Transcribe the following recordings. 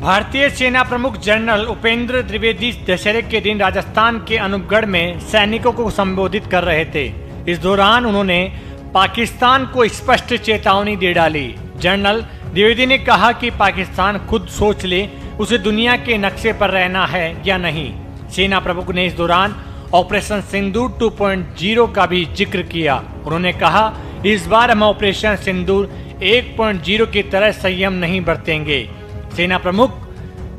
भारतीय सेना प्रमुख जनरल उपेंद्र द्विवेदी दशहरे के दिन राजस्थान के अनूपगढ़ में सैनिकों को संबोधित कर रहे थे। इस दौरान उन्होंने पाकिस्तान को स्पष्ट चेतावनी दे डाली। जनरल द्विवेदी ने कहा कि पाकिस्तान खुद सोच ले उसे दुनिया के नक्शे पर रहना है या नहीं। सेना प्रमुख ने इस दौरान ऑपरेशन सिंदूर 2.0 का भी जिक्र किया। उन्होंने कहा, इस बार हम ऑपरेशन सिंदूर 1.0 की तरह संयम नहीं बरतेंगे। सेना प्रमुख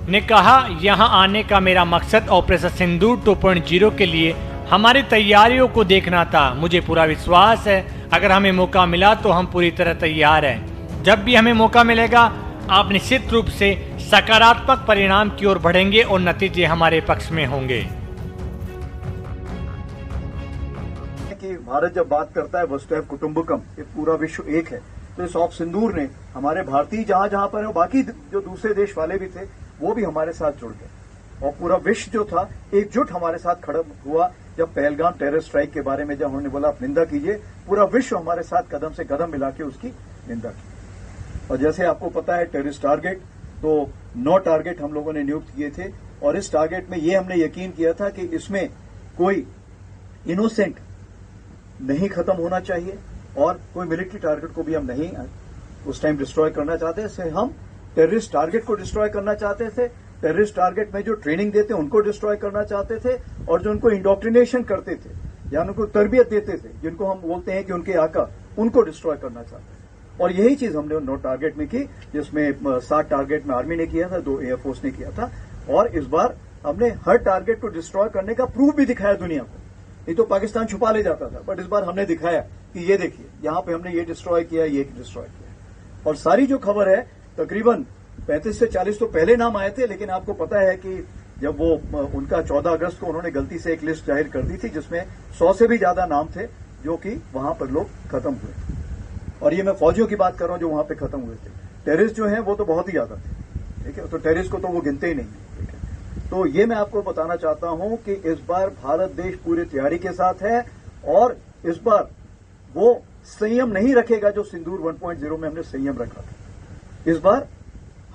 ने कहा, यहां आने का मेरा मकसद ऑपरेशन सिंदूर 2.0 के लिए हमारी तैयारियों को देखना था। मुझे पूरा विश्वास है, अगर हमें मौका मिला तो हम पूरी तरह तैयार हैं। जब भी हमें मौका मिलेगा, आप निश्चित रूप से सकारात्मक परिणाम की ओर बढ़ेंगे और नतीजे हमारे पक्ष में होंगे। कि भारत जब बात करता है वसुधैव कुटुंबकम, ये पूरा विश्व एक है, तो इस ऑप सिंदूर ने हमारे भारतीय जहां जहां पर है, बाकी जो दूसरे देश वाले भी थे वो भी हमारे साथ जुड़ गए और पूरा विश्व जो था एकजुट हमारे साथ खड़ा हुआ। जब पहलगाम टेरर स्ट्राइक के बारे में जब उन्होंने बोला आप निंदा कीजिए, पूरा विश्व हमारे साथ कदम से कदम मिला के उसकी निंदा की। और जैसे आपको पता है टेररिस्ट टारगेट, तो 9 टारगेट हम लोगों ने नियुक्त किए थे और इस टारगेट में ये हमने यकीन किया था कि इसमें कोई इनोसेंट नहीं खत्म होना चाहिए और कोई मिलिट्री टारगेट को भी हम नहीं उस टाइम डिस्ट्रॉय करना चाहते थे। हम टेररिस्ट टारगेट को डिस्ट्रॉय करना चाहते थे, टेररिस्ट टारगेट में जो ट्रेनिंग देते उनको डिस्ट्रॉय करना चाहते थे और जो उनको इंडोक्ट्रिनेशन करते थे या उनको तरबियत देते थे, जिनको हम बोलते हैं कि उनके आका, उनको डिस्ट्रॉय करना चाहते थे। और यही चीज हमने 9 टारगेट में की, जिसमें 7 टारगेट में आर्मी ने किया था, 2 एयरफोर्स ने किया था। और इस बार हमने हर टारगेट को डिस्ट्रॉय करने का प्रूफ भी दिखाया दुनिया को। नहीं तो पाकिस्तान छुपा ले जाता था, बट इस बार हमने दिखाया कि ये देखिए यहां पे हमने ये डिस्ट्रॉय किया, ये डिस्ट्रॉय किया। और सारी जो खबर है, तकरीबन 35 से 40 तो पहले नाम आए थे, लेकिन आपको पता है कि जब वो उनका 14 अगस्त को उन्होंने गलती से एक लिस्ट जाहिर कर दी थी जिसमें 100 से भी ज्यादा नाम थे जो कि वहां पर लोग खत्म हुए। और ये मैं फौजियों की बात कर रहा हूं जो वहां पर खत्म हुए थे। टेररिस्ट जो है वो तो बहुत ही ज्यादा थे, ठीक है, तो टेररिस्ट को तो वो गिनते ही नहीं, ठीक है। तो ये मैं आपको बताना चाहता हूं कि इस बार भारत देश पूरी तैयारी के साथ है और इस बार वो संयम नहीं रखेगा जो सिंदूर 1.0 में हमने संयम रखा था। इस बार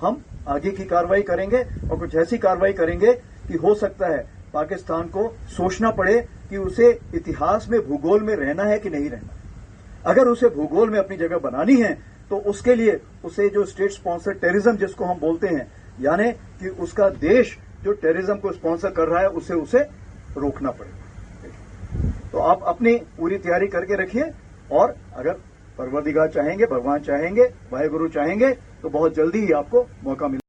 हम आगे की कार्रवाई करेंगे और कुछ ऐसी कार्रवाई करेंगे कि हो सकता है पाकिस्तान को सोचना पड़े कि उसे इतिहास में, भूगोल में रहना है कि नहीं रहना। अगर उसे भूगोल में अपनी जगह बनानी है तो उसके लिए उसे जो स्टेट स्पॉन्सर टेररिज्म जिसको हम बोलते हैं, यानी कि उसका देश जो टेररिज्म को स्पॉन्सर कर रहा है उसे रोकना पड़ेगा। तो आप अपनी पूरी तैयारी करके रखिए और अगर परवरदिगार चाहेंगे, भगवान चाहेंगे, वाहेगुरु चाहेंगे तो बहुत जल्दी ही आपको मौका मिलेगा।